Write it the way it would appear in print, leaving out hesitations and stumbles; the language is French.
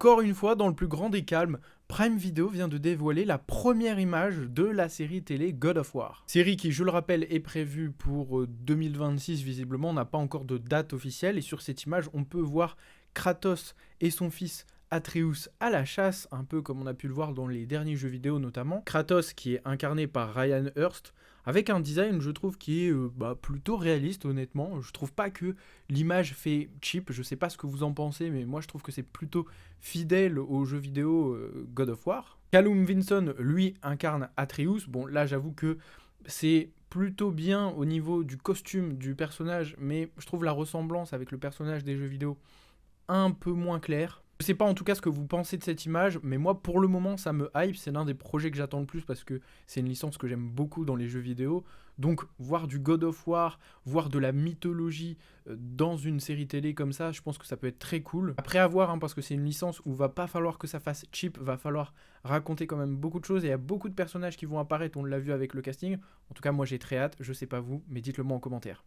Encore une fois, dans le plus grand des calmes, Prime Video vient de dévoiler la première image de la série télé God of War. Série qui, je le rappelle, est prévue pour 2026, visiblement, on n'a pas encore de date officielle, et sur cette image, on peut voir Kratos et son fils Atreus à la chasse, un peu comme on a pu le voir dans les derniers jeux vidéo notamment. Kratos qui est incarné par Ryan Hurst, avec un design, je trouve, qui est plutôt réaliste, honnêtement. Je trouve pas que l'image fait cheap, je sais pas ce que vous en pensez, mais moi je trouve que c'est plutôt fidèle au jeu vidéo God of War. Callum Vinson, lui, incarne Atreus. Bon, là j'avoue que c'est plutôt bien au niveau du costume du personnage, mais je trouve la ressemblance avec le personnage des jeux vidéo un peu moins claire. Je sais pas en tout cas ce que vous pensez de cette image, mais moi pour le moment ça me hype, c'est l'un des projets que j'attends le plus parce que c'est une licence que j'aime beaucoup dans les jeux vidéo. Donc voir du God of War, voir de la mythologie dans une série télé comme ça, je pense que ça peut être très cool. Après à voir, hein, parce que c'est une licence où va pas falloir que ça fasse cheap, va falloir raconter quand même beaucoup de choses et il y a beaucoup de personnages qui vont apparaître, on l'a vu avec le casting. En tout cas moi j'ai très hâte, je sais pas vous, mais dites-le moi en commentaire.